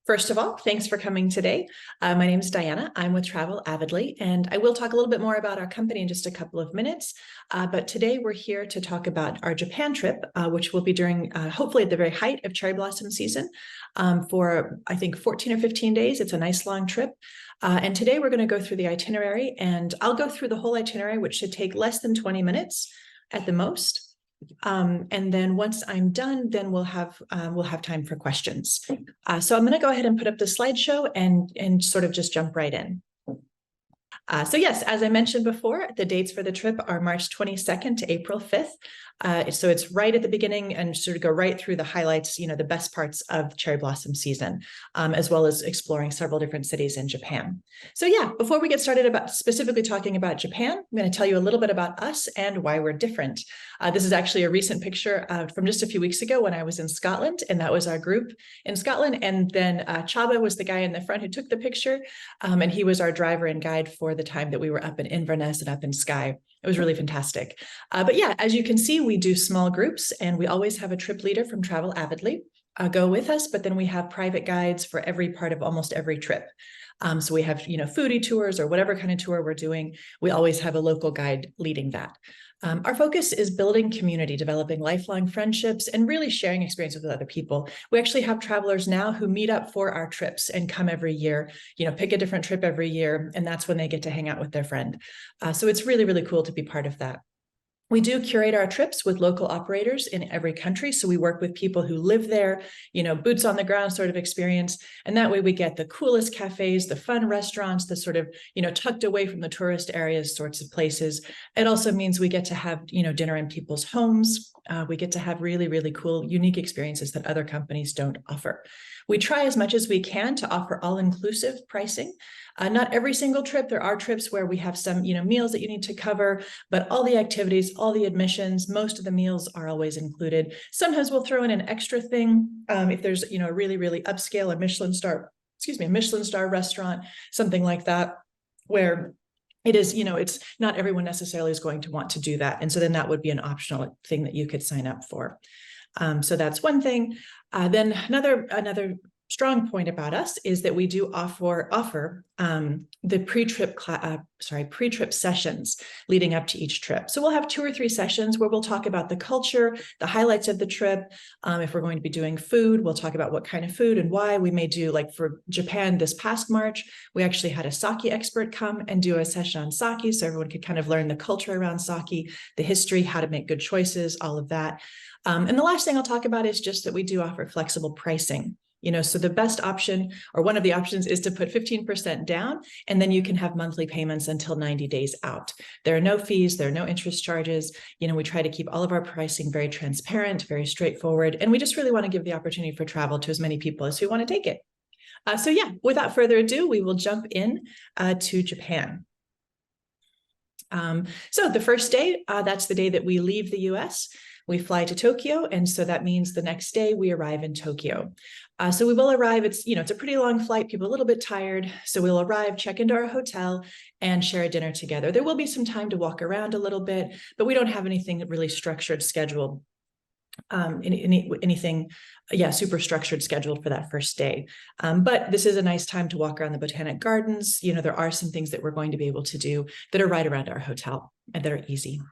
First of all, thanks for coming today. My name is Diana. I'm with Travel Avidly, and I will talk a little bit more about our company in just a couple of minutes. But today we're here to talk about our Japan trip, which will be during, hopefully at the very height of cherry blossom season for, I think, 14 or 15 days. It's a nice long trip. And today we're going to go through the itinerary, and I'll go through the whole itinerary, which should take less than 20 minutes at the most. And then once I'm done, then we'll have time for questions. So I'm going to go ahead and put up the slideshow and sort of just jump right in. So yes, as I mentioned before, the dates for the trip are March 22nd to April 5th. So it's right at the beginning and sort of go right through the highlights, the best parts of cherry blossom season, as well as exploring several different cities in Japan. So yeah, before we get started about specifically talking about Japan, I'm going to tell you a little bit about us and why we're different. This is actually a recent picture from just a few weeks ago when I was in Scotland, and that was our group in Scotland. And then Chaba was the guy in the front who took the picture, and he was our driver and guide for the time that we were up in Inverness and up in Skye. It was really fantastic. But yeah, as you can see, we do small groups, and we always have a trip leader from Travel Avidly go with us, but then we have private guides for every part of almost every trip. So we have, foodie tours or whatever kind of tour we're doing. We always have a local guide leading that. Our focus is building community, developing lifelong friendships, and really sharing experience with other people. We actually have travelers now who meet up for our trips and come every year, pick a different trip every year, and that's when they get to hang out with their friend. So it's really, really cool to be part of that. We do curate our trips with local operators in every country. So we work with people who live there, boots on the ground sort of experience. And that way we get the coolest cafes, the fun restaurants, the sort of, tucked away from the tourist areas sorts of places. It also means we get to have, dinner in people's homes. We get to have really, really cool, unique experiences that other companies don't offer. We try as much as we can to offer all-inclusive pricing. Not every single trip. There are trips where we have some, meals that you need to cover, but all the activities, all the admissions, most of the meals are always included. Sometimes we'll throw in an extra thing if there's, a really, really upscale, a Michelin star restaurant, something like that, where it is, it's not everyone necessarily is going to want to do that. And so then that would be an optional thing that you could sign up for. So that's one thing. Then another strong point about us is that we do offer the pre-trip sessions leading up to each trip. So we'll have 2 or 3 sessions where we'll talk about the culture, the highlights of the trip. If we're going to be doing food, we'll talk about what kind of food and why. We may do, like for Japan this past March, we actually had a sake expert come and do a session on sake, so everyone could kind of learn the culture around sake, the history, how to make good choices, all of that. And the last thing I'll talk about is just that we do offer flexible pricing. So the best option, or one of the options, is to put 15% down, and then you can have monthly payments until 90 days out. There are no fees, there are no interest charges. We try to keep all of our pricing very transparent, very straightforward, and we just really want to give the opportunity for travel to as many people as who want to take it. So yeah, without further ado, we will jump in to Japan. So the first day, that's the day that we leave the US. We fly to Tokyo, and so that means the next day we arrive in Tokyo. So we will arrive, it's a pretty long flight, people are a little bit tired, so we'll arrive, check into our hotel, and share a dinner together. There will be some time to walk around a little bit, but we don't have anything really structured, scheduled, anything super structured scheduled for that first day. But this is a nice time to walk around the Botanic Gardens. There are some things that we're going to be able to do that are right around our hotel and that are easy.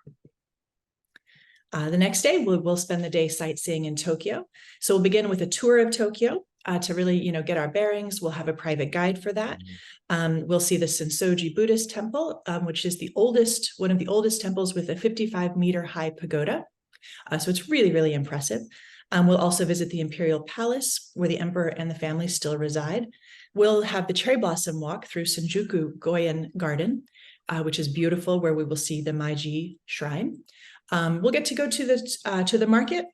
The next day, we'll spend the day sightseeing in Tokyo. So we'll begin with a tour of Tokyo to really, get our bearings. We'll have a private guide for that. We'll see the Sensoji Buddhist Temple, which is one of the oldest temples with a 55-meter high pagoda. So it's really, really impressive. We'll also visit the Imperial Palace, where the emperor and the family still reside. We'll have the cherry blossom walk through Shinjuku Goen Garden, which is beautiful, where we will see the Meiji Shrine. We'll get to go to the market,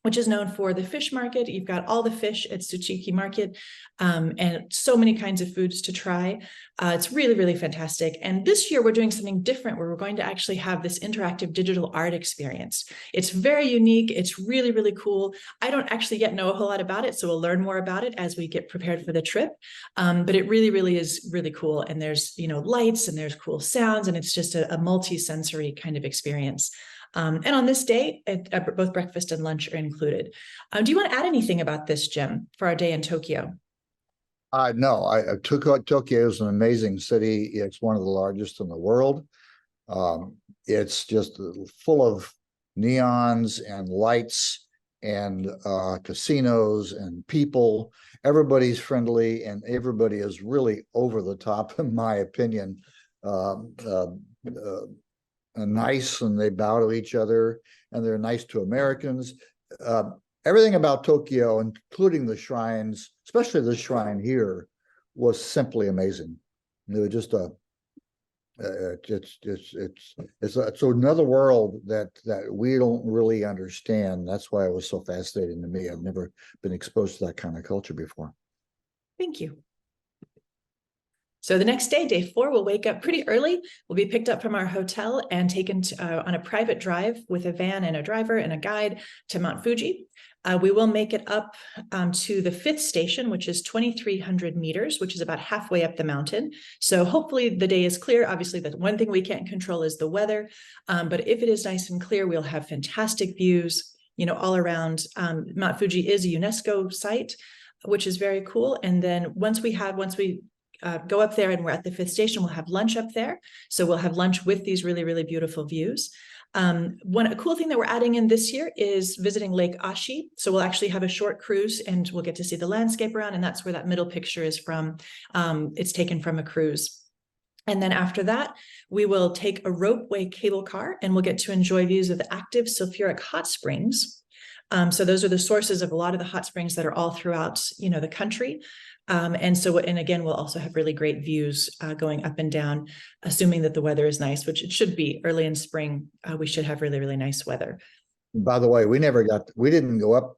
which is known for the fish market. You've got all the fish at Tsuchiki Market, and so many kinds of foods to try. It's really, really fantastic. And this year we're doing something different where we're going to actually have this interactive digital art experience. It's very unique. It's really, really cool. I don't actually yet know a whole lot about it, so we'll learn more about it as we get prepared for the trip. But it really, really is really cool. And there's, lights and there's cool sounds, and it's just a multi-sensory kind of experience. And on this day, both breakfast and lunch are included. Do you want to add anything about this, Jim, for our day in Tokyo? No, Tokyo is an amazing city. It's one of the largest in the world. It's just full of neons and lights and casinos and people. Everybody's friendly and everybody is really over the top, in my opinion. Um, uh, uh, Nice, and they bow to each other, and they're nice to Americans. Uh, Everything about Tokyo, including the shrines, especially the shrine here, was simply amazing. It was just a it's another world that we don't really understand. That's why it was so fascinating to me. I've never been exposed to that kind of culture before. Thank you. So the next day, day 4, we'll wake up pretty early. We'll be picked up from our hotel and taken on a private drive with a van and a driver and a guide to Mount Fuji. We will make it up to the 5th station, which is 2,300 meters, which is about halfway up the mountain. So hopefully the day is clear. Obviously, the one thing we can't control is the weather. But if it is nice and clear, we'll have fantastic views, all around. Mount Fuji is a UNESCO site, which is very cool. And then once we go up there and we're at the 5th station, we'll have lunch up there. So we'll have lunch with these really, really beautiful views. A cool thing that we're adding in this year is visiting Lake Ashi. So we'll actually have a short cruise and we'll get to see the landscape around, and that's where that middle picture is from. It's taken from a cruise. And then after that, we will take a ropeway cable car and we'll get to enjoy views of the active sulfuric hot springs. So those are the sources of a lot of the hot springs that are all throughout, the country. And again, we'll also have really great views going up and down, assuming that the weather is nice, which it should be early in spring. We should have really, really nice weather. By the way, we didn't go up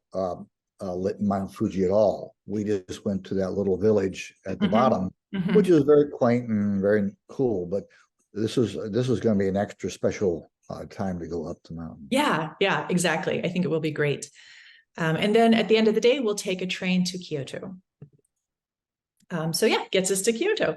Mount Fuji at all. We just went to that little village at the bottom, which is very quaint and very cool. But this is going to be an extra special time to go up the mountain. Yeah, exactly. I think it will be great. And then at the end of the day, we'll take a train to Kyoto. Gets us to Kyoto.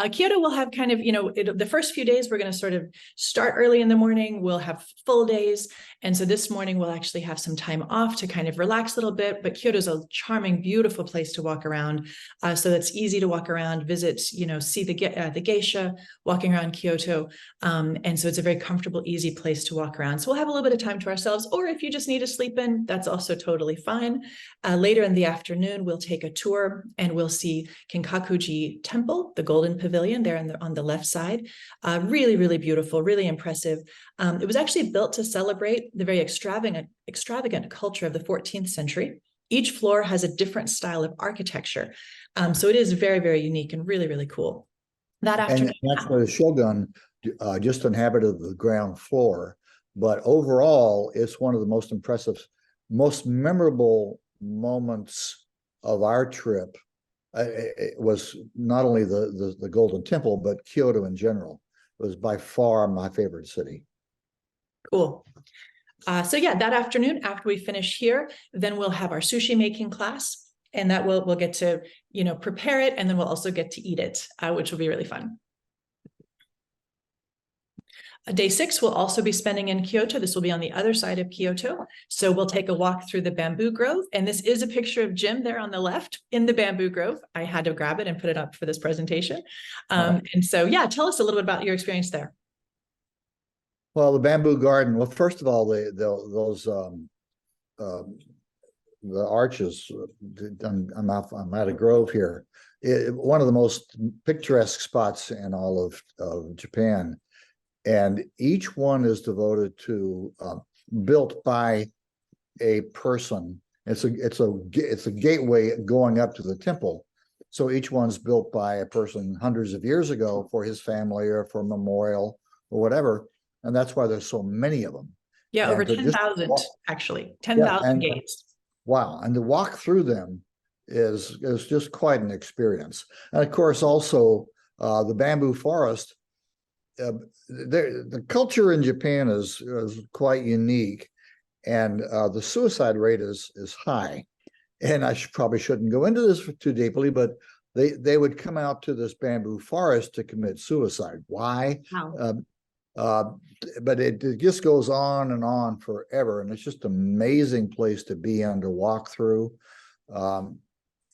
Kyoto will have kind of, the first few days, we're going to sort of start early in the morning. We'll have full days. And so this morning, we'll actually have some time off to kind of relax a little bit. But Kyoto's a charming, beautiful place to walk around. So that's easy to walk around, visit, see the geisha, walking around Kyoto. And so it's a very comfortable, easy place to walk around. So we'll have a little bit of time to ourselves. Or if you just need to sleep in, that's also totally fine. Later in the afternoon, we'll take a tour and we'll see Kinkakuji Temple, the Golden Pavilion there on the left side. Really, really beautiful, really impressive. It was actually built to celebrate the very extravagant culture of the 14th century. Each floor has a different style of architecture. So it is very, very unique and really, really cool. That afternoon. And actually, the Shogun just inhabited the ground floor. But overall, it's one of the most impressive, most memorable moments of our trip. It was not only the Golden Temple, but Kyoto in general. It was by far my favorite city. Cool. That afternoon, after we finish here, then we'll have our sushi making class, and that we'll get to, prepare it, and then we'll also get to eat it, which will be really fun. Day 6, we'll also be spending in Kyoto. This will be on the other side of Kyoto. So we'll take a walk through the bamboo grove. And this is a picture of Jim there on the left in the bamboo grove. I had to grab it and put it up for this presentation. Tell us a little bit about your experience there. Well, the bamboo garden. Well, first of all, those the arches. I'm at a grove here. One of the most picturesque spots in all of Japan. And each one is devoted to built by a person. It's a gateway going up to the temple. So each one's built by a person hundreds of years ago for his family or for a memorial or whatever. And that's why there's so many of them. Yeah, over 10,000 actually, 10,000 gates. Wow, and to walk through them is just quite an experience. And of course, also the bamboo forest. The culture in Japan is quite unique, and the suicide rate is high. And I probably shouldn't go into this too deeply, but they would come out to this bamboo forest to commit suicide. Why? But it just goes on and on forever, and it's just an amazing place to be and to walk through.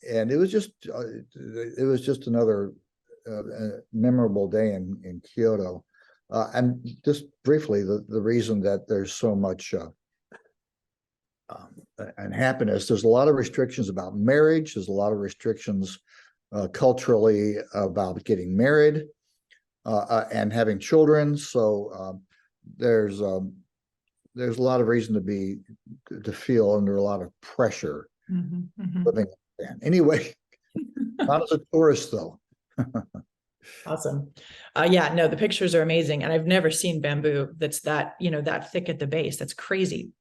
and it was just another memorable day in Kyoto. And just briefly, the reason that there's so much unhappiness, there's a lot of restrictions about marriage. There's a lot of restrictions culturally about getting married and having children. So there's a lot of reason to feel under a lot of pressure living in Japan. Anyway, not as a tourist though. Awesome. Yeah, no, the pictures are amazing. And I've never seen bamboo that's that, that thick at the base. That's crazy.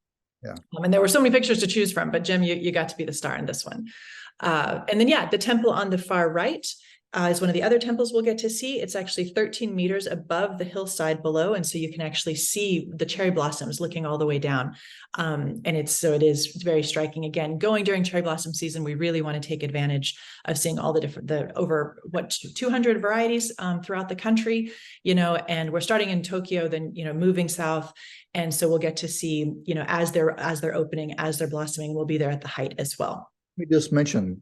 Yeah. And there were so many pictures to choose from, but Jim, you got to be the star in this one. And then, yeah, the temple on the far right is one of the other temples we'll get to see. It's actually 13 meters above the hillside below. And so you can actually see the cherry blossoms looking all the way down. And it is very striking. Again, going during cherry blossom season, we really want to take advantage of seeing all the over 200 varieties throughout the country, and we're starting in Tokyo, then, moving south. And so we'll get to see, as they're opening, as they're blossoming, we'll be there at the height as well. We just mentioned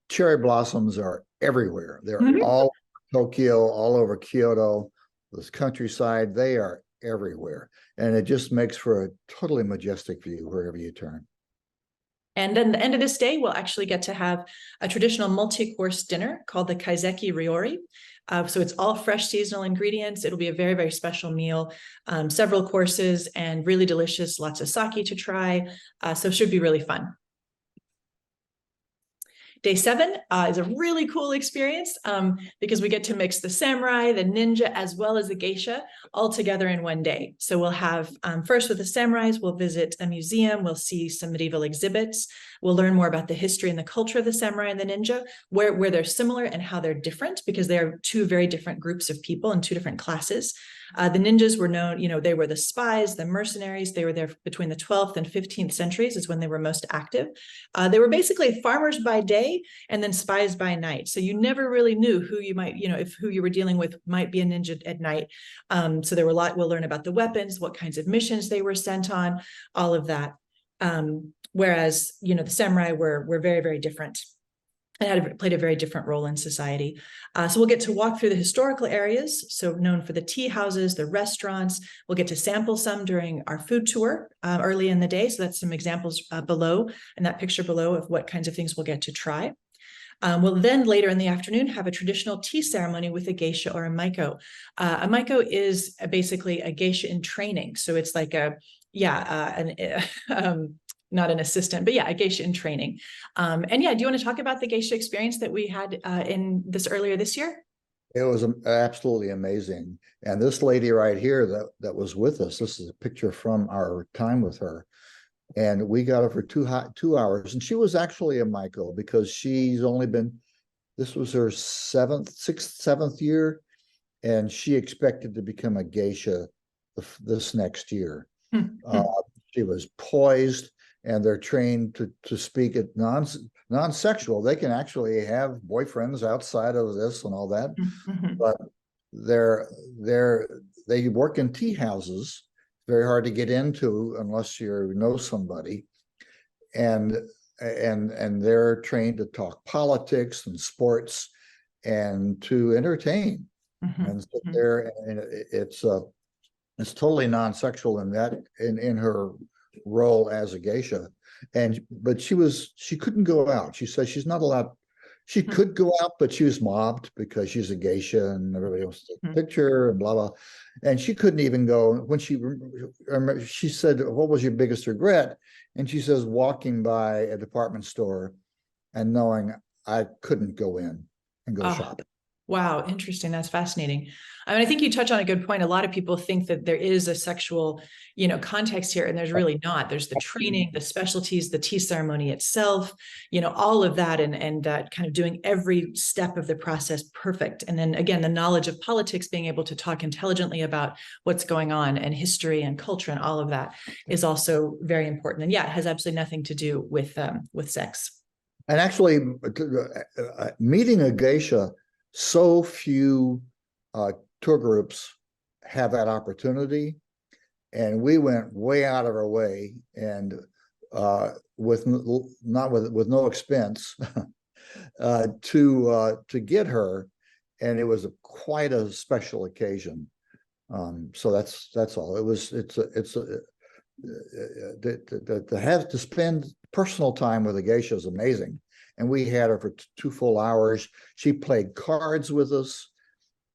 cherry blossoms are everywhere. They're all over Tokyo, all over Kyoto, this countryside. They are everywhere. And it just makes for a totally majestic view wherever you turn. And then the end of this day, we'll actually get to have a traditional multi-course dinner called the Kaiseki Ryori. So it's all fresh seasonal ingredients. It'll be a very, very special meal, several courses and really delicious, lots of sake to try. So it should be really fun. Day 7 is a really cool experience because we get to mix the samurai, the ninja, as well as the geisha all together in one day. So we'll have, first with the samurais, we'll visit a museum, we'll see some medieval exhibits, we'll learn more about the history and the culture of the samurai and the ninja, where they're similar and how they're different, because they are two very different groups of people and two different classes. The ninjas were known, they were the spies, the mercenaries. They were there between the 12th and 15th centuries is when they were most active. They were basically farmers by day and then spies by night. So you never really knew who you might, if who you were dealing with might be a ninja at night. So there were we'll learn about the weapons, what kinds of missions they were sent on, all of that. Whereas, the samurai were very, very different and played a very different role in society. So we'll get to walk through the historical areas, so known for the tea houses, the restaurants. We'll get to sample some during our food tour early in the day. So that's some examples below, and that picture below of what kinds of things we'll get to try. We'll then later in the afternoon have a traditional tea ceremony with a geisha or a maiko. A maiko is basically a geisha in training. So it's like not an assistant, but yeah, a geisha in training. And yeah, do you want to talk about the geisha experience that we had earlier this year? It was absolutely amazing. And this lady right here that was with us, this is a picture from our time with her. And we got her for 2 hours. And she was actually a maiko because this was her seventh year. And she expected to become a geisha this next year. She was poised, and they're trained to speak at non-sexual. They can actually have boyfriends outside of this and all that, but they work in tea houses. Very hard to get into unless you know somebody, and they're trained to talk politics and sports and to entertain. And sit there, and it's totally non-sexual in her role as a geisha. But she couldn't go out. She says she's not allowed. She could go out, but she was mobbed because she's a geisha and everybody wants to take a picture and blah blah. And she couldn't even go. When she said, "What was your biggest regret?" And she says, "Walking by a department store and knowing I couldn't go in and go shop." Wow, interesting. That's fascinating. I think you touch on a good point. A lot of people think that there is a sexual, context here, and there's really not. There's the training, the specialties, the tea ceremony itself, all of that, and kind of doing every step of the process perfect. And then again, the knowledge of politics, being able to talk intelligently about what's going on, and history and culture and all of that is also very important. And yeah, it has absolutely nothing to do with sex. And actually, meeting a geisha, so few tour groups have that opportunity, and we went way out of our way, and with no expense, to get her, and it was quite a special occasion. So that's all. To have to spend personal time with a geisha is amazing. And we had her for 2 full hours. She played cards with us,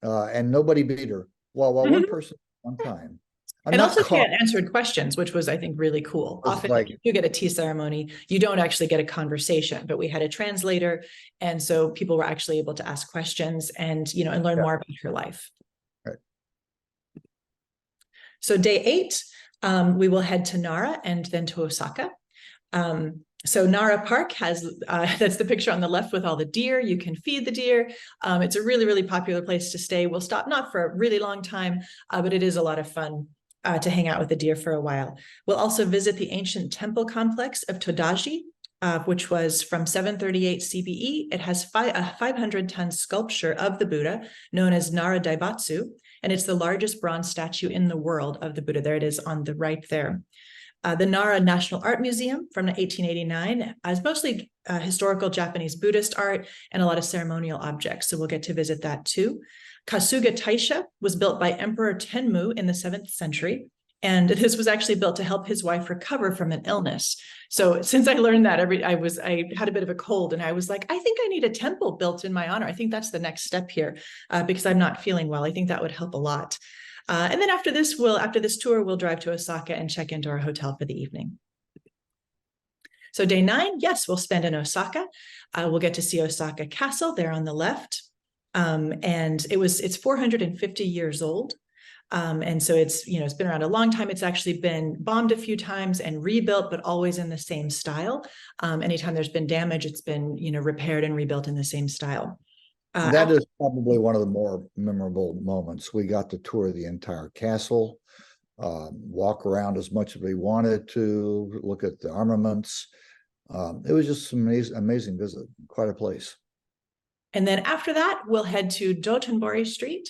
and nobody beat her. Well, one person one time. And also she had answered questions, which was, I think, really cool. Often if you get a tea ceremony, you don't actually get a conversation, but we had a translator. And so people were actually able to ask questions and, and learn more about her life. Right. So day 8, we will head to Nara and then to Osaka. So Nara Park has, that's the picture on the left with all the deer. You can feed the deer. It's a really, really popular place to stay. We'll stop not for a really long time, but it is a lot of fun to hang out with the deer for a while. We'll also visit the ancient temple complex of Todaiji, which was from 738 CBE. It has a 500-ton sculpture of the Buddha known as Nara Daibatsu, and it's the largest bronze statue in the world of the Buddha. There it is on the right there. The Nara National Art Museum from 1889 has mostly historical Japanese Buddhist art and a lot of ceremonial objects, so we'll get to visit that too. Kasuga Taisha was built by Emperor Tenmu in the 7th century, and this was actually built to help his wife recover from an illness. So since I learned that, I had a bit of a cold, and I was like, I think I need a temple built in my honor. I think that's the next step here because I'm not feeling well. I think that would help a lot. And then after this tour, we'll drive to Osaka and check into our hotel for the evening. So day 9, yes, we'll spend in Osaka. We'll get to see Osaka Castle there on the left. And it's 450 years old. And so it's been around a long time. It's actually been bombed a few times and rebuilt, but always in the same style. Anytime there's been damage, it's been, repaired and rebuilt in the same style. That is probably one of the more memorable moments. We got to tour the entire castle, walk around as much as we wanted to, look at the armaments. It was just an amazing visit, quite a place. And then after that, we'll head to Dotonbori Street.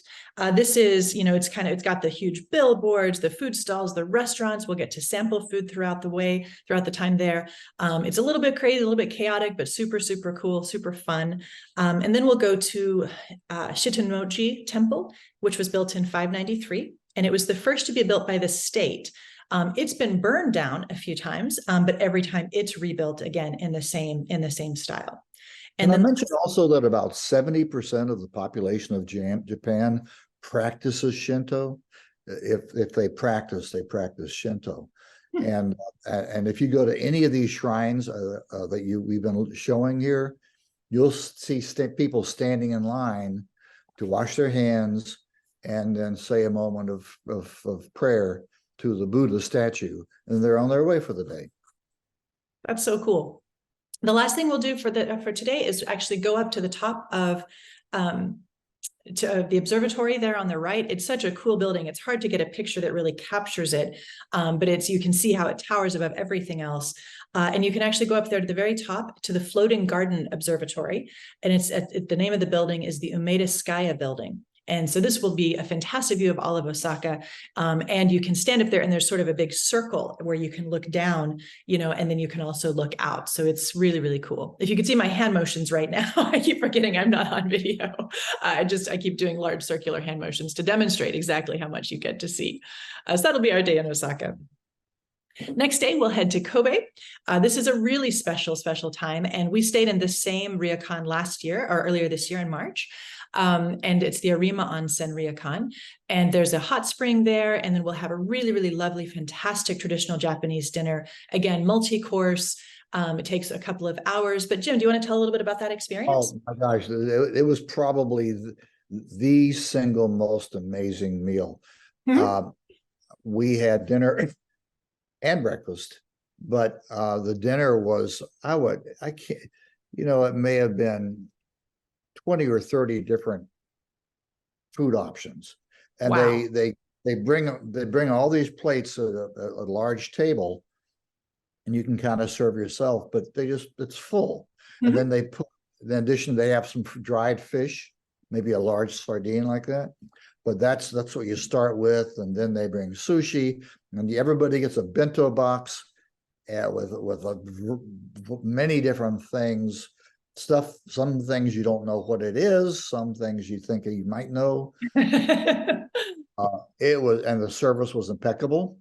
This is, it's got the huge billboards, the food stalls, the restaurants. We'll get to sample food throughout the time there. It's a little bit crazy, a little bit chaotic, but super, super cool, super fun. And then we'll go to Shitonmoji Temple, which was built in 593. And it was the first to be built by the state. It's been burned down a few times, but every time it's rebuilt again in the same style. And I mentioned also that about 70% of the population of Japan practices Shinto. If they practice Shinto. And if you go to any of these shrines that we've been showing here, you'll see people standing in line to wash their hands and then say a moment of prayer to the Buddha statue, and they're on their way for the day. That's so cool. The last thing we'll do for today is actually go up to the top of the observatory there on the right. It's such a cool building. It's hard to get a picture that really captures it, but you can see how it towers above everything else. And you can actually go up there to the very top to the Floating Garden Observatory. And the name of the building is the Umedeskaya Building. And so this will be a fantastic view of all of Osaka. And you can stand up there and there's sort of a big circle where you can look down, and then you can also look out. So it's really, really cool. If you could see my hand motions right now, I keep forgetting I'm not on video. I keep doing large circular hand motions to demonstrate exactly how much you get to see. So that'll be our day in Osaka. Next day, we'll head to Kobe. This is a really special time. And we stayed in the same ryokan earlier this year in March. And it's the Arima Onsen Ryokan. And there's a hot spring there. And then we'll have a really, really lovely, fantastic traditional Japanese dinner. Again, multi-course. It takes a couple of hours. But Jim, do you want to tell a little bit about that experience? Oh my gosh, it was probably the single most amazing meal. Mm-hmm. We had dinner and breakfast, but the dinner was, it may have been 20 or 30 different food options. And wow. they bring all these plates at a large table, and you can kind of serve yourself, but it's full. Mm-hmm. And then in addition, they have some dried fish, maybe a large sardine like that. But that's what you start with, and then they bring sushi, and everybody gets a bento box with many different things stuff, some things you don't know what it is, some things you think you might know. And the service was impeccable.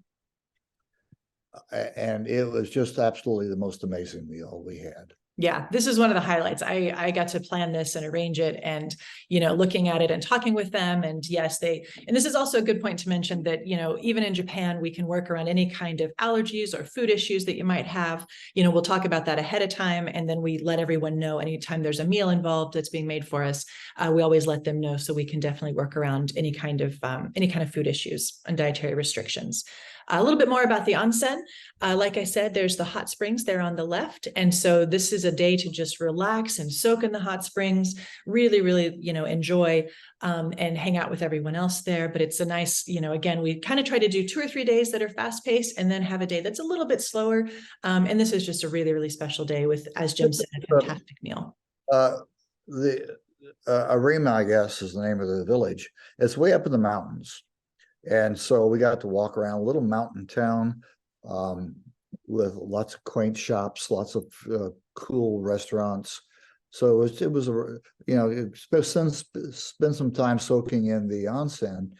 And it was just absolutely the most amazing meal we had. Yeah, this is one of the highlights. I got to plan this and arrange it, and looking at it and talking with them. And yes, and this is also a good point to mention that even in Japan, we can work around any kind of allergies or food issues that you might have. We'll talk about that ahead of time, and then we let everyone know anytime there's a meal involved that's being made for us. We always let them know, so we can definitely work around any kind of food issues and dietary restrictions. A little bit more about the onsen. Like I said, there's the hot springs there on the left. And so this is a day to just relax and soak in the hot springs, really, really, enjoy and hang out with everyone else there. But it's a nice, again, we kind of try to do 2 or 3 days that are fast paced and then have a day that's a little bit slower. And this is just a really, really special day with, as Jim said, a fantastic meal. The Arima, I guess, is the name of the village. It's way up in the mountains. And so we got to walk around a little mountain town with lots of quaint shops, lots of cool restaurants. So it was spend some time soaking in the onsen.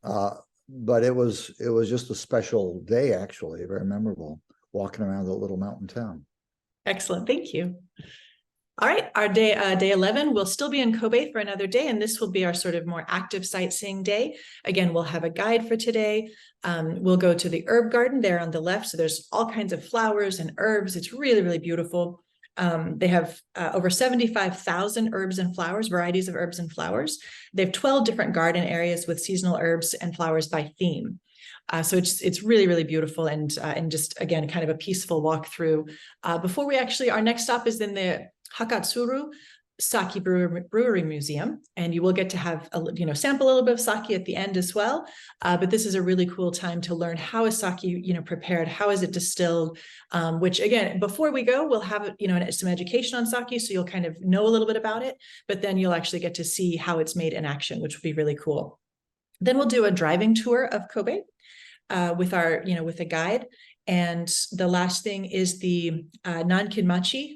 But it was just a special day, actually, very memorable, walking around the little mountain town. Excellent. Thank you. All right, our day 11 will still be in Kobe for another day, and this will be our sort of more active sightseeing day. Again, we'll have a guide for today. We'll go to the herb garden there on the left. So there's all kinds of flowers and herbs. It's really, really beautiful. They have over 75,000 herbs and flowers, varieties of herbs and flowers. They have 12 different garden areas with seasonal herbs and flowers by theme. So it's really, really beautiful, and just, again, kind of a peaceful walk through. Before our next stop is in the Hakatsuru Sake Brewery Museum, and you will get to have sample a little bit of sake at the end as well. But this is a really cool time to learn how is sake prepared, how is it distilled. Which, again, before we go, we'll have some education on sake, so you'll kind of know a little bit about it. But then you'll actually get to see how it's made in action, which will be really cool. Then we'll do a driving tour of Kobe with a guide, and the last thing is the Nankinmachi.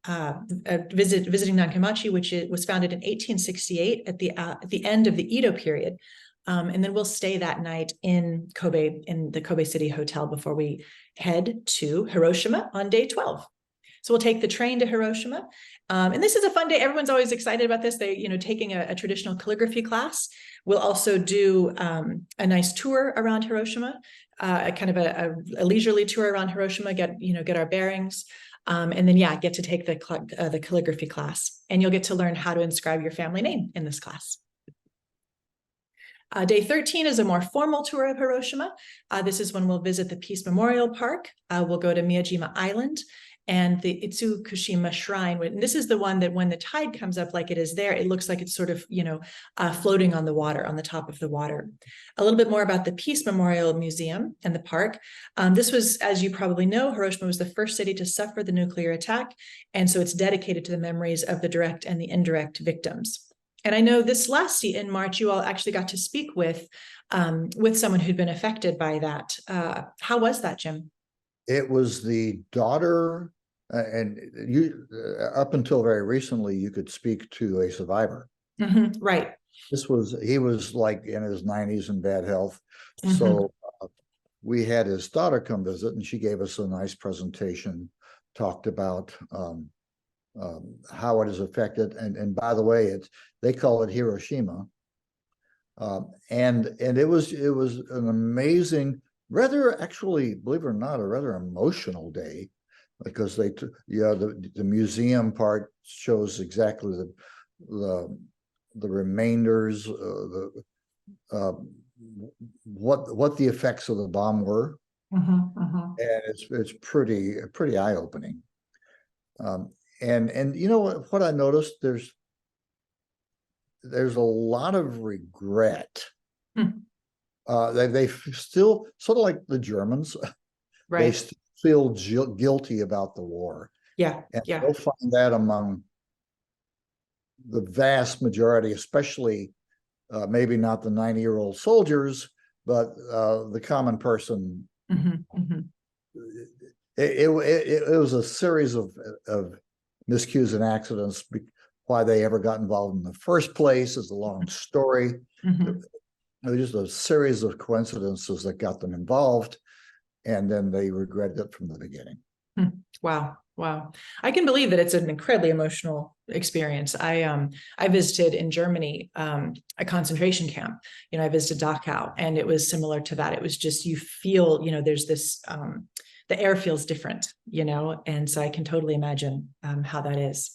Visiting Nankinmachi, which was founded in 1868 at the end of the Edo period. And then we'll stay that night in Kobe, in the Kobe City Hotel, before we head to Hiroshima on day 12. So we'll take the train to Hiroshima. And this is a fun day. Everyone's always excited about this. They, taking a traditional calligraphy class. We'll also do a nice tour around Hiroshima, kind of a leisurely tour around Hiroshima, get our bearings. And then, get to take the calligraphy class, and you'll get to learn how to inscribe your family name in this class. Day 13 is a more formal tour of Hiroshima. This is when we'll visit the Peace Memorial Park. We'll go to Miyajima Island and the Itsukushima Shrine. And this is the one that when the tide comes up like it is there, it looks like it's sort of, floating on the water, on the top of the water. A little bit more about the Peace Memorial Museum and the park. This was, as you probably know, Hiroshima was the first city to suffer the nuclear attack. And so it's dedicated to the memories of the direct and the indirect victims. And I know this last in March, you all actually got to speak with someone who'd been affected by that. How was that, Jim? It was the daughter, and up until very recently, you could speak to a survivor. Mm-hmm, right. He was like in his 90s in bad health. Mm-hmm. So we had his daughter come visit, and she gave us a nice presentation, talked about how it is affected. And by the way, they call it Hiroshima. And it was an amazing, rather, actually, believe it or not, a rather emotional day, because the museum part shows exactly the remainders, what the effects of the bomb were. Mm-hmm, mm-hmm. And it's pretty eye-opening. And what I noticed, there's a lot of regret. They still, sort of like the Germans, right? They still feel guilty about the war. Yeah, and you'll find that among the vast majority, especially maybe not the 90-year-old soldiers, but the common person. Mm-hmm, mm-hmm. It was a series of miscues and accidents. Why they ever got involved in the first place is a long story. Mhm. It was just a series of coincidences that got them involved, and then they regretted it from the beginning. Wow. Wow. I can believe that it's an incredibly emotional experience. I visited in Germany a concentration camp. I visited Dachau, and it was similar to that. It was just, you feel, there's this the air feels different, and so I can totally imagine how that is.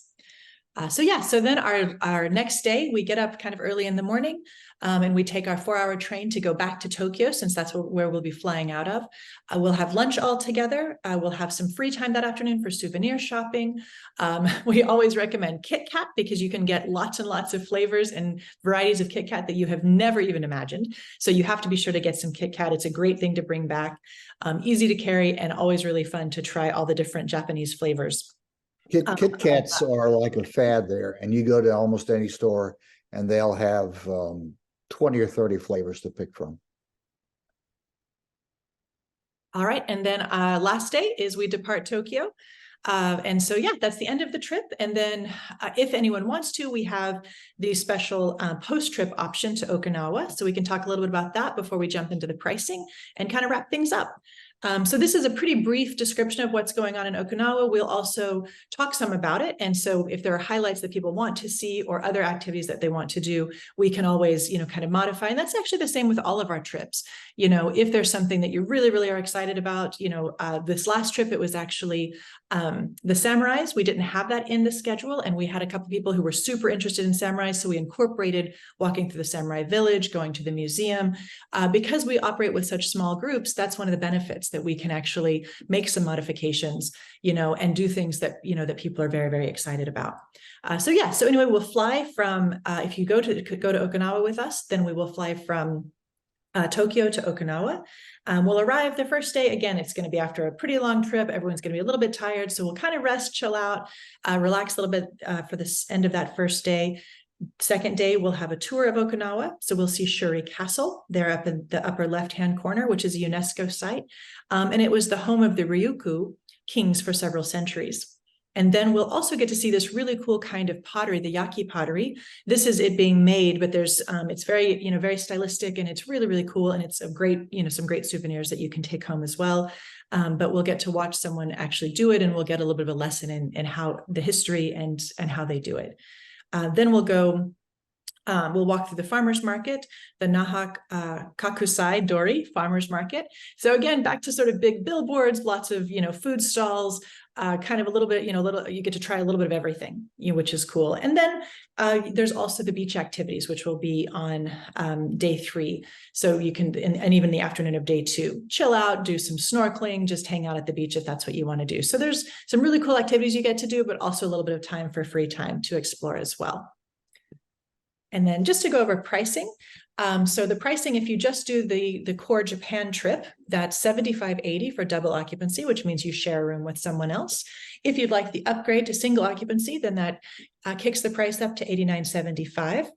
So then our next day, we get up kind of early in the morning, and we take our 4-hour train to go back to Tokyo, since that's where we'll be flying out of. We'll have lunch all together. We'll have some free time that afternoon for souvenir shopping. We always recommend Kit Kat, because you can get lots and lots of flavors and varieties of Kit Kat that you have never even imagined. So you have to be sure to get some Kit Kat. It's a great thing to bring back, easy to carry, and always really fun to try all the different Japanese flavors. Kit Kats are like a fad there, and you go to almost any store and they'll have 20 or 30 flavors to pick from. All right, and then last day is we depart Tokyo. And so, yeah, that's the end of the trip. And then if anyone wants to, we have the special post-trip option to Okinawa. So we can talk a little bit about that before we jump into the pricing and kind of wrap things up. So this is a pretty brief description of what's going on in Okinawa. We'll also talk some about it. And so if there are highlights that people want to see or other activities that they want to do, we can always, kind of modify. And that's actually the same with all of our trips. If there's something that you really, really are excited about, this last trip, it was actually the samurais. We didn't have that in the schedule, and we had a couple of people who were super interested in samurais. So we incorporated walking through the samurai village, going to the museum. Because we operate with such small groups, that's one of the benefits, that we can actually make some modifications, and do things that, that people are very, very excited about. So anyway, we'll fly from, if you go to Okinawa with us, then we will fly from Tokyo to Okinawa. We'll arrive the first day. Again, it's going to be after a pretty long trip. Everyone's going to be a little bit tired. So we'll kind of rest, chill out, relax a little bit for this end of that first day. Second day, we'll have a tour of Okinawa. So we'll see Shuri Castle there up in the upper left-hand corner, which is a UNESCO site. And it was the home of the Ryukyu kings for several centuries. And then we'll also get to see this really cool kind of pottery, the yaki pottery. This is it being made, but there's it's very, very stylistic, and it's really, really cool. And it's a great, some great souvenirs that you can take home as well. But we'll get to watch someone actually do it, and we'll get a little bit of a lesson in how the history and how they do it. Then we'll walk through the farmers market, the Nahak Kakusai Dori farmers market. So again, back to sort of big billboards, lots of, food stalls, kind of a little bit, you get to try a little bit of everything, which is cool. And then there's also the beach activities, which will be on day 3. So you can, and even the afternoon of day 2, chill out, do some snorkeling, just hang out at the beach if that's what you want to do. So there's some really cool activities you get to do, but also a little bit of time for free time to explore as well. And then just to go over pricing. So the pricing, if you just do the core Japan trip, that's $75.80 for double occupancy, which means you share a room with someone else. If you'd like the upgrade to single occupancy, then that kicks the price up to $89.75.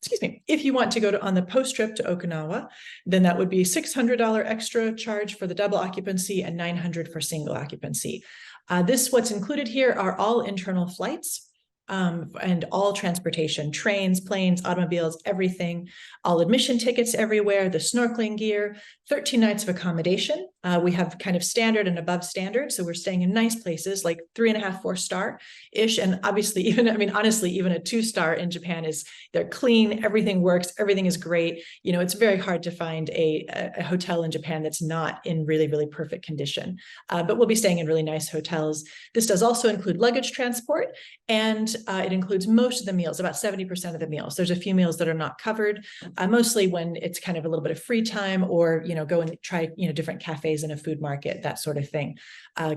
Excuse me. If you want to go on the post trip to Okinawa, then that would be $600 extra charge for the double occupancy and $900 for single occupancy. What's included here are all internal flights. And all transportation, trains, planes, automobiles, everything, all admission tickets everywhere, the snorkeling gear, 13 nights of accommodation. We have kind of standard and above standard. So we're staying in nice places like 3.5, 4-star-ish. And obviously, honestly, even a 2-star in Japan they're clean, everything works, everything is great. It's very hard to find a hotel in Japan that's not in really, really perfect condition. But we'll be staying in really nice hotels. This does also include luggage transport, and it includes most of the meals, about 70% of the meals. There's a few meals that are not covered, mostly when it's kind of a little bit of free time, or, go and try, different cafes in a food market, that sort of thing.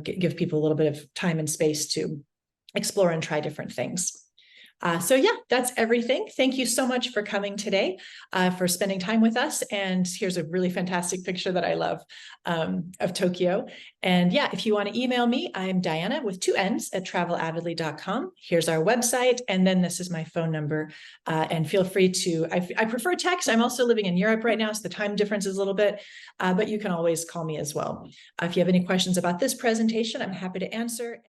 Give people a little bit of time and space to explore and try different things. So that's everything. Thank you so much for coming today, for spending time with us. And here's a really fantastic picture that I love of Tokyo. And if you want to email me, I'm Diana with 2 N's at travelavidly.com. Here's our website. And then this is my phone number. And feel free to, I prefer text. I'm also living in Europe right now, so the time difference is a little bit, but you can always call me as well. If you have any questions about this presentation, I'm happy to answer.